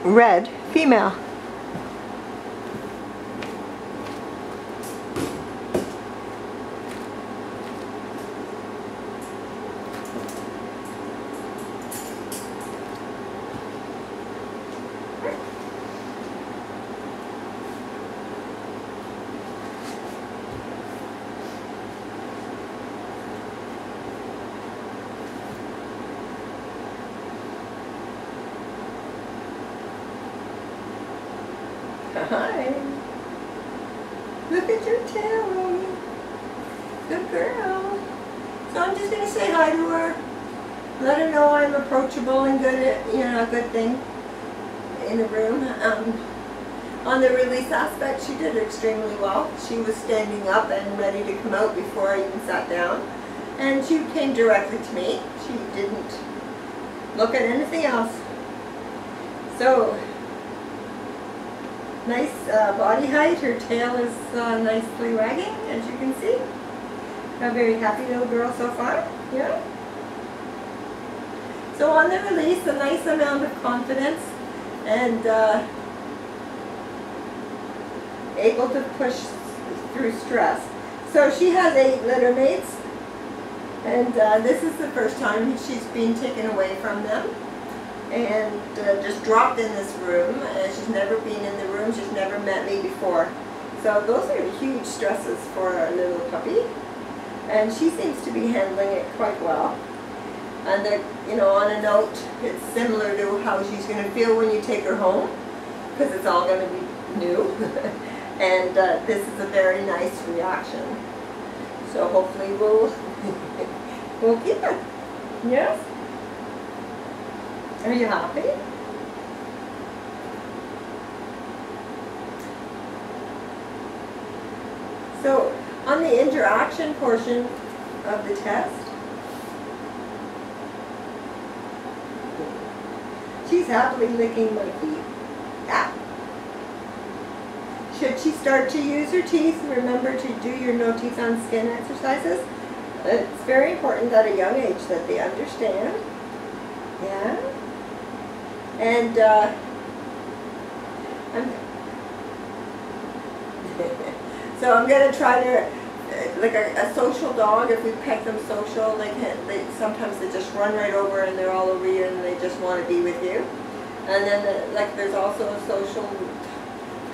red female. Hi. Look at your tail, Romy. Good girl. So I'm just going to say hi to her. Let her know I'm approachable and good at, you know, a good thing in the room. On the release aspect, she did extremely well. She was standing up and ready to come out before I even sat down. And she came directly to me. She didn't look at anything else. So, nice body height. Her tail is nicely wagging, as you can see. A very happy little girl so far. Yeah. So on the release, a nice amount of confidence and able to push through stress. So she has 8 litter mates, and this is the first time she's been taken away from them. And just dropped in this room, and she's never been in the room, she's never met me before. So those are huge stresses for a little puppy, and she seems to be handling it quite well. And you know, on a note, it's similar to how she's going to feel when you take her home, because it's all going to be new. And this is a very nice reaction. So hopefully we'll keep it. Yes? Are you happy? So, on the interaction portion of the test, she's happily licking my feet. Ah. Should she start to use her teeth, remember to do your no teeth on skin exercises. It's very important at a young age that they understand. Yeah. And so I'm going to try to, like a social dog, if we pet them social, sometimes they just run right over and they're all over you and they just want to be with you. And then like there's also a social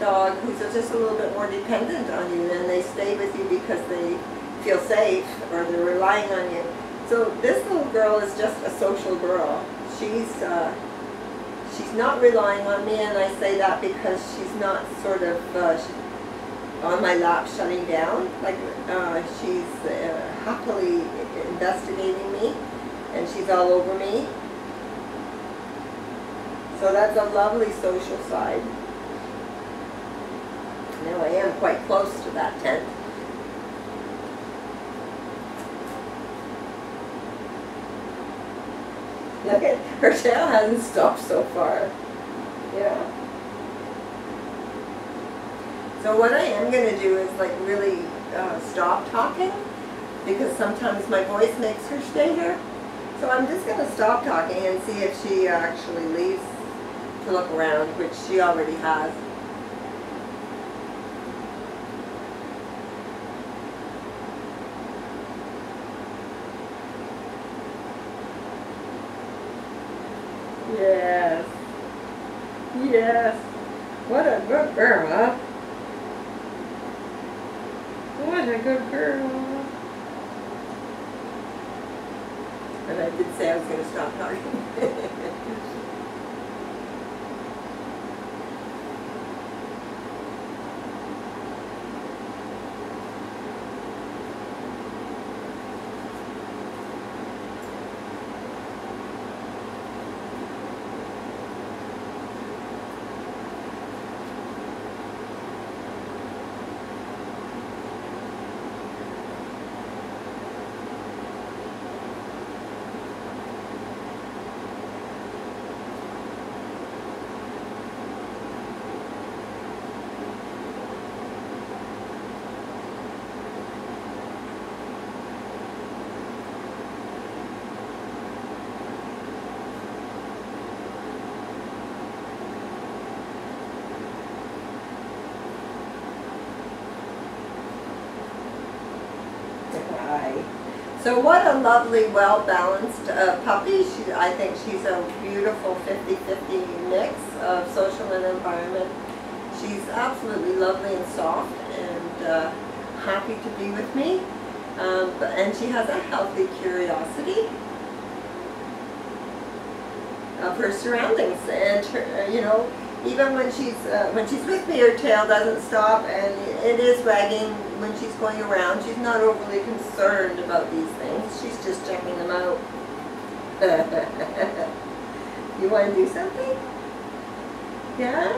dog who's just a little bit more dependent on you, and they stay with you because they feel safe or they're relying on you. So this little girl is just a social girl. She's not relying on me, and I say that because she's not sort of on my lap shutting down. Like she's happily investigating me, and she's all over me. So that's a lovely social side. Now I am quite close to that tent. Look at her tail hasn't stopped so far. Yeah. So what I am going to do is like really stop talking, because sometimes my voice makes her stay here. So I'm just going to stop talking and see if she actually leaves to look around, which she already has. Yes. Yes. What a good girl, huh? What a good girl. And I did say I was going to stop talking. So what a lovely, well-balanced puppy. I think she's a beautiful 50-50 mix of social and environment. She's absolutely lovely and soft and happy to be with me. And she has a healthy curiosity of her surroundings. And her, you know, even when she's with me, her tail doesn't stop, and it is wagging when she's going around. She's not overly concerned about these things. She's just checking them out. You want to do something? Yeah?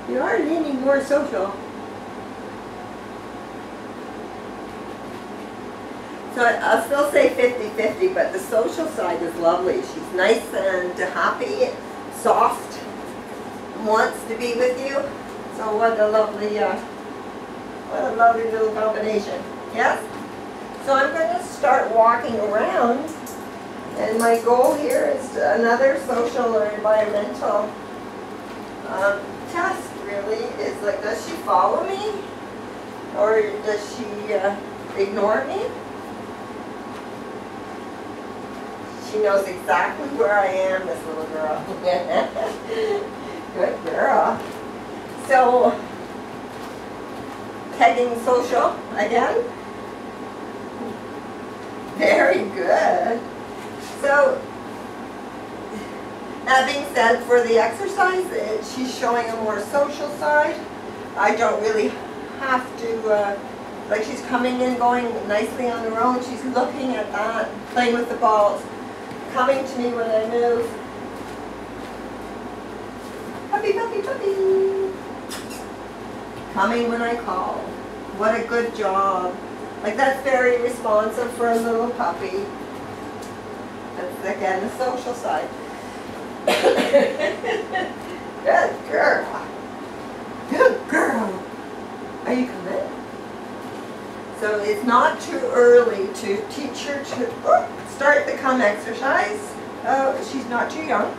You are leaning more social. So I'll still say 50-50, but the social side is lovely. She's nice and happy, soft, wants to be with you. So what a lovely little combination. Yes? So I'm going to start walking around, and my goal here is another social or environmental test, really. Is like, does she follow me, or does she ignore me? She knows exactly where I am, this little girl. Good girl. So, pegging social again. Very good. So, that being said, for the exercise, she's showing a more social side. I don't really have to, like, she's coming and going nicely on her own. She's looking at that, playing with the balls, coming to me when I move. Puppy, puppy, puppy. Coming when I call. What a good job. Like, that's very responsive for a little puppy. That's, again, the social side. Good girl. Good girl. Are you coming? So it's not too early to teach her to start the come exercise. She's not too young.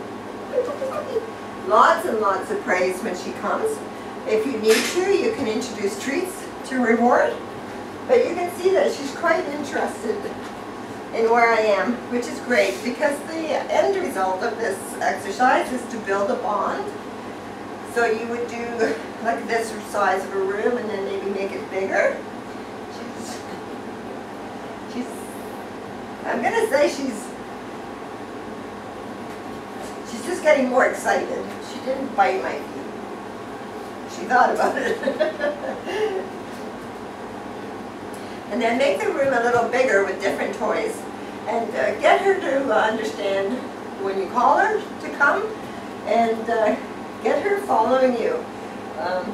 Lots and lots of praise when she comes. If you need to, you can introduce treats to reward. But you can see that she's quite interested in where I am, which is great, because the end result of this exercise is to build a bond. So you would do like this size of a room and then maybe make it bigger. I'm going to say she's just getting more excited. She didn't bite my feet. She thought about it. And then make the room a little bigger with different toys. And get her to understand when you call her to come, and get her following you. Ow!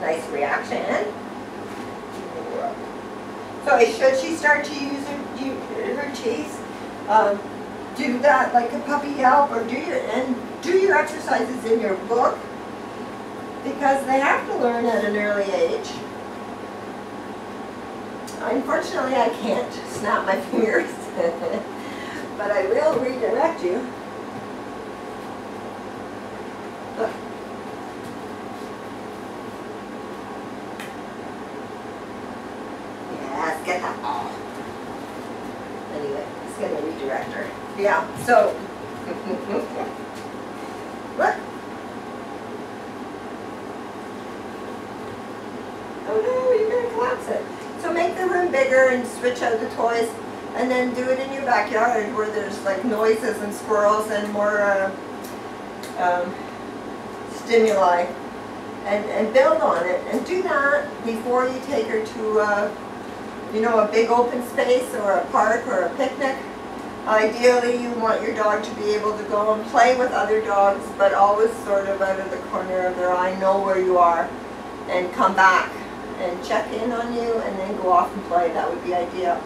Nice reaction. So should she start to use her teeth, do that like a puppy yelp, or do your exercises in your book, because they have to learn at an early age. Unfortunately, I can't snap my fingers, but I will redirect you. Look. Yes, get that ball. Anyway, it's going to redirect her. Yeah, so, look. Oh no, you're going to collapse it. So make the room bigger and switch out the toys, and then do it in your backyard where there's like noises and squirrels and more stimuli, and build on it. And do that before you take her to you know, a big open space or a park or a picnic. Ideally, you want your dog to be able to go and play with other dogs, but always sort of out of the corner of their eye, know where you are, and come back and check in on you, and then go off and play. That would be ideal.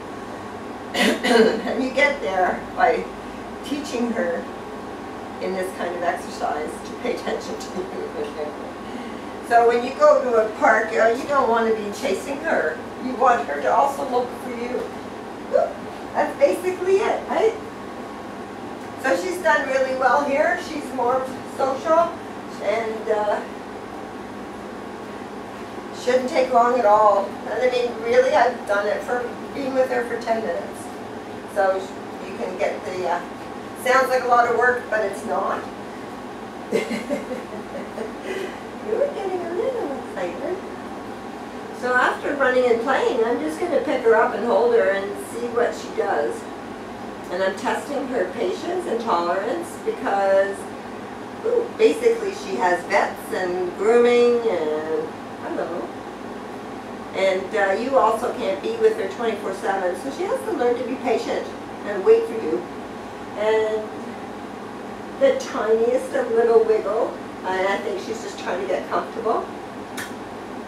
And you get there by teaching her in this kind of exercise to pay attention to you. So when you go to a park, you don't want to be chasing her. You want her to also look for you. That's basically it, right? So she's done really well here. She's more social. and shouldn't take long at all. And I mean, really, I've done it for being with her for 10 minutes. So you can get the, sounds like a lot of work, but it's not. You were getting a little excited. So after running and playing, I'm just going to pick her up and hold her and see what she does. And I'm testing her patience and tolerance because basically she has vets and grooming and hello. And you also can't be with her 24/7, so she has to learn to be patient and wait for you. And the tiniest of little wiggle, and I think she's just trying to get comfortable.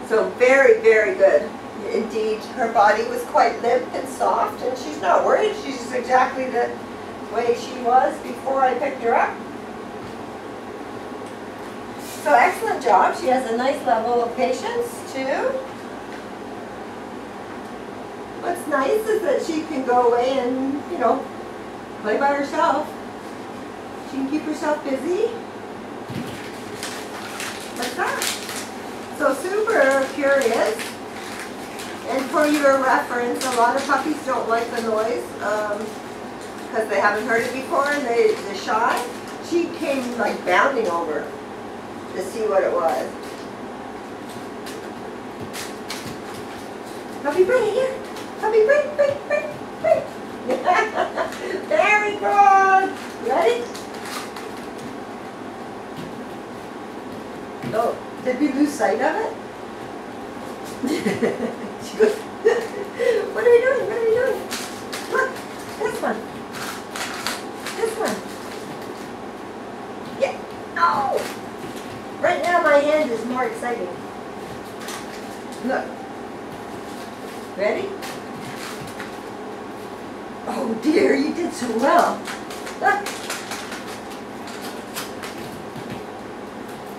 So very, very good. Indeed, her body was quite limp and soft, and she's not worried. She's exactly the way she was before I picked her up. So excellent job. She has a nice level of patience too. What's nice is that she can go away and, you know, play by herself. She can keep herself busy. What's that? So super curious. And for your reference, a lot of puppies don't like the noise because they haven't heard it before and they're shy. She came like bounding over to see what it was. Puppy, bring it here. Puppy, bring. Very good. Ready? Oh, did we lose sight of it? She goes, what are we doing? What are we doing? Look, this one. This one. Yeah. Oh! Right now my hand is more exciting. Look. Ready? Oh dear, you did so well. Look.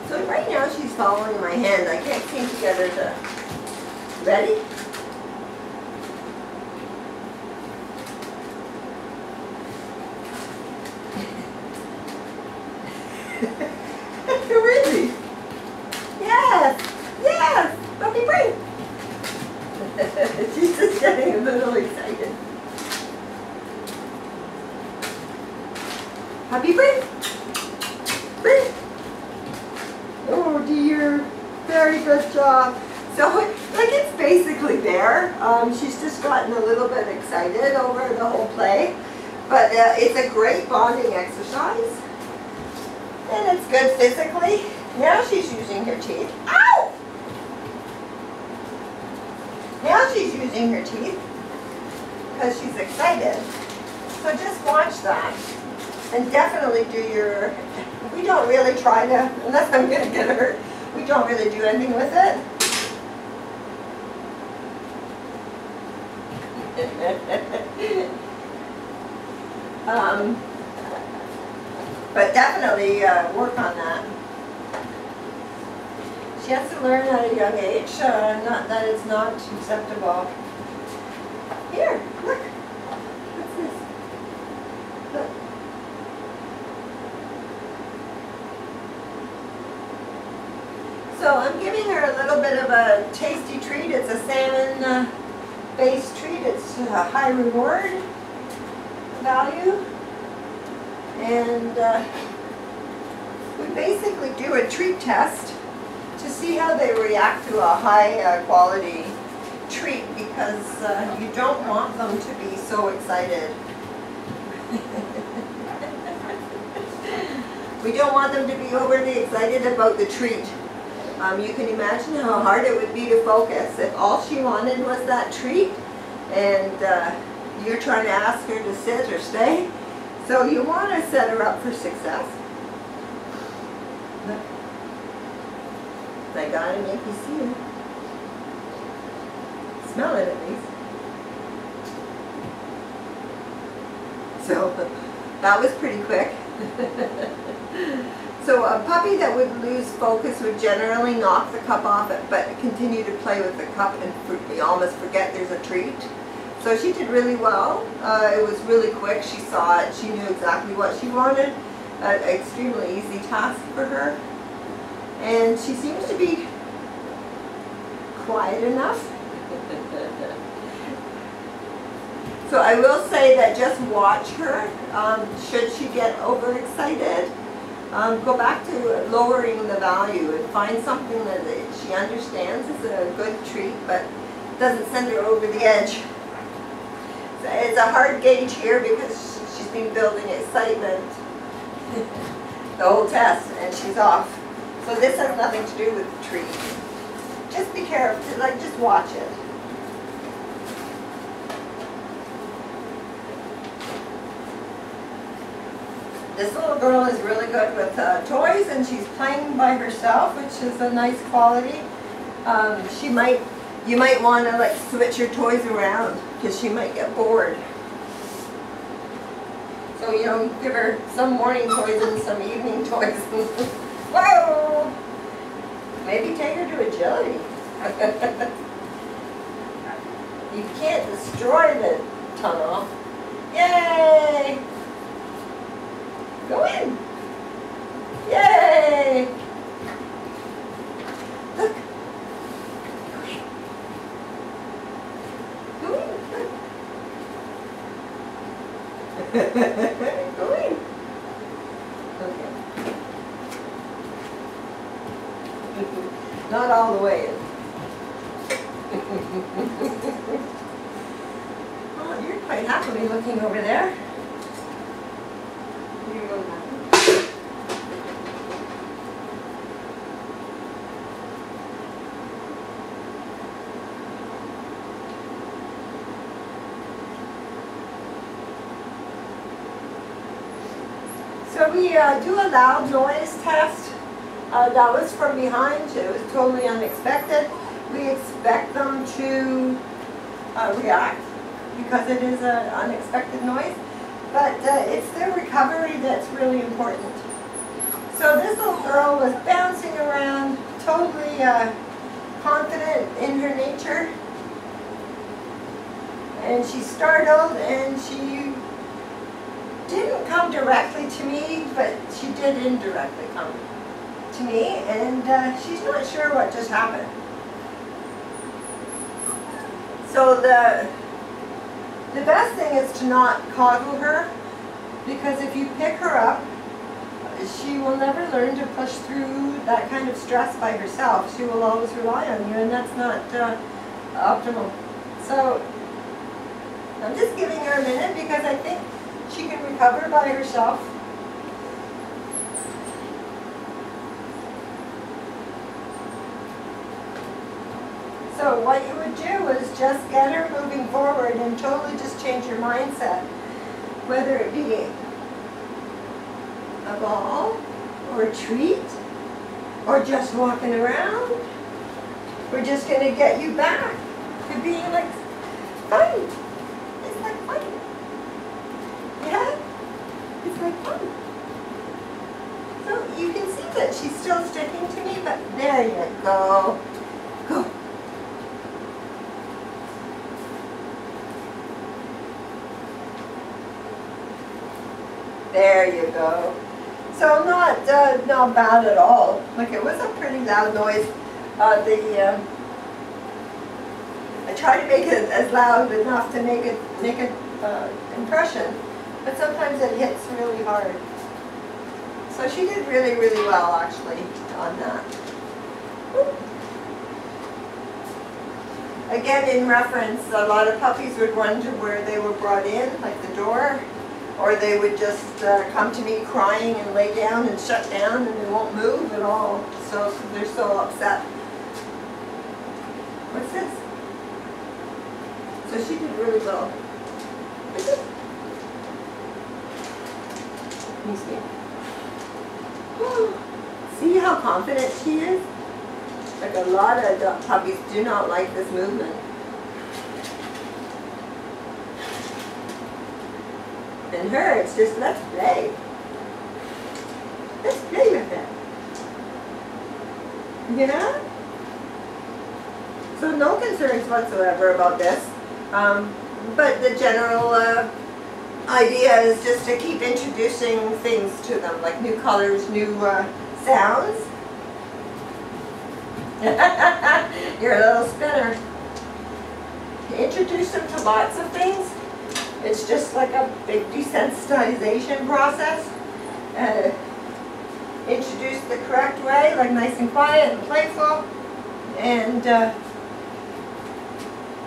So right now she's following my hand. I can't seem to get her to... Ready? Where is he? Yes! Yes! Puppy, bring! She's just getting a little excited. Puppy, bring! Bring! Oh dear. Very good job. So, like, it's basically there. She's just gotten a little bit excited over the whole play. But it's a great bonding exercise. And it's good physically. Now she's using her teeth. Ow! Now she's using her teeth because she's excited. So just watch that. And definitely do your... We don't really try to, unless I'm going to get hurt, we don't really do anything with it. But definitely work on that. She has to learn at a young age, not that it's not acceptable. Here, look. What's this? Look. So I'm giving her a little bit of a tasty treat. It's a salmon-based treat. It's a high reward value. And we basically do a treat test to see how they react to a high quality treat because you don't want them to be so excited. We don't want them to be overly excited about the treat. You can imagine how hard it would be to focus if all she wanted was that treat and you're trying to ask her to sit or stay. So you want to set her up for success. Look. I gotta make you see it. Smell it at least. So that was pretty quick. So a puppy that would lose focus would generally knock the cup off it, but continue to play with the cup and almost forget there's a treat. So she did really well. It was really quick. She saw it. She knew exactly what she wanted. An extremely easy task for her. And she seems to be quiet enough. So I will say that just watch her. Should she get overexcited, go back to lowering the value and find something that she understands is a good treat, but doesn't send her over the edge. So it's a hard gauge here because she's been building excitement the whole test, and she's off. So this has nothing to do with the treat. Just be careful, like just watch it. This little girl is really good with toys, and she's playing by herself, which is a nice quality. You might want to like switch your toys around because she might get bored. So you know, give her some morning toys and some evening toys. Whoa! Maybe take her to agility. You can't destroy the tunnel. Yay! Go in! Yay! Look! Go in! Go in! Go in! Okay. Not all the way in. Oh, you're quite happily looking over there. So we do a loud noise test. That was from behind. It was totally unexpected. We expect them to react because it is an unexpected noise. But it's their recovery that's really important. So this little girl was bouncing around, totally confident in her nature. And she startled, and she didn't come directly to me, but she did indirectly come to me, and she's not sure what just happened. So the best thing is to not coddle her, because if you pick her up, she will never learn to push through that kind of stress by herself. She will always rely on you, and that's not optimal. So I'm just giving her a minute because I think she can recover by herself. So what you would do is just get her moving forward and totally just change your mindset. Whether it be a ball, or a treat, or just walking around. We're just going to get you back to being like fun. It's like fun. Yeah? It's like fun. So you can see that she's still sticking to me, but there you go. Go. There you go. So not bad at all. Like, it was a pretty loud noise. I try to make it as loud enough to make an impression, but sometimes it hits really hard. So she did really, really well actually on that. Again, in reference, a lot of puppies would wonder where they were brought in, like the door. Or they would just come to me crying and lay down and shut down, and they won't move at all. So they're so upset. What's this? So she did really well. Let me see. See how confident she is? Like, a lot of puppies do not like this movement. And her, it's just, let's play. Let's play with it. You know? So no concerns whatsoever about this. But the general idea is just to keep introducing things to them, like new colors, new sounds. You're a little spinner. Introduce them to lots of things. It's just like a big desensitization process. Introduce the correct way, like nice and quiet and playful, and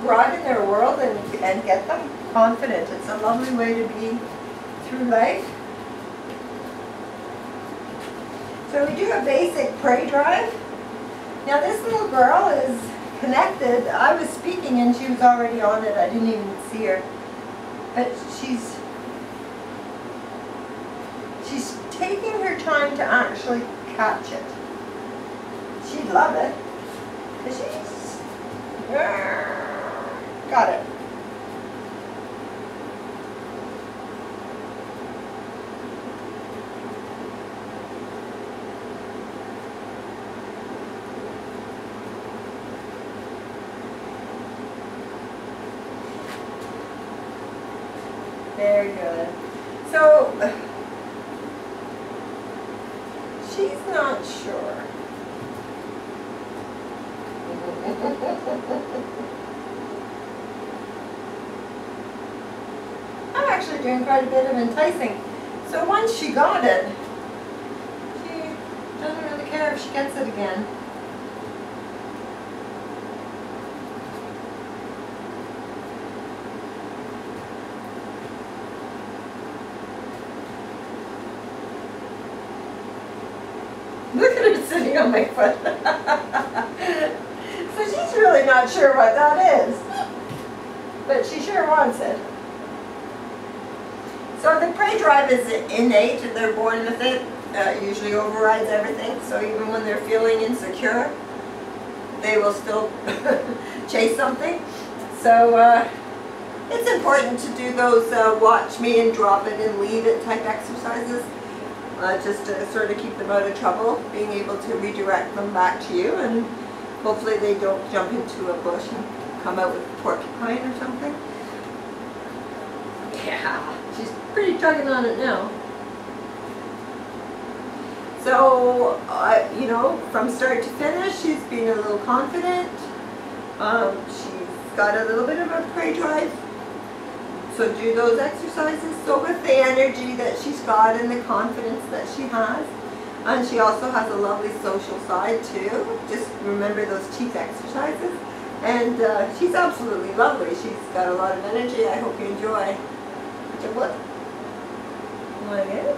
broaden their world and get them confident. It's a lovely way to be through life. So we do a basic prey drive. Now this little girl is connected. I was speaking and she was already on it. I didn't even see her. But she's taking her time to actually catch it. She'd love it. Because she's got it. Very good. So, she's not sure. I'm actually doing quite a bit of enticing. So once she got it, she doesn't really care if she gets it again. Look at her sitting on my foot. So she's really not sure what that is. But she sure wants it. So the prey drive is innate. They're born with it. Usually overrides everything. So even when they're feeling insecure, they will still chase something. So it's important to do those watch me and drop it and leave it type exercises. Just to sort of keep them out of trouble, being able to redirect them back to you, and hopefully they don't jump into a bush and come out with a porcupine or something. Yeah, she's pretty tugging on it now. So, you know, from start to finish, she's been a little confident. She's got a little bit of a prey drive. So do those exercises. So with the energy that she's got and the confidence that she has, and she also has a lovely social side too. Just remember those teeth exercises. And she's absolutely lovely. She's got a lot of energy. I hope you enjoy. What? You want to get it?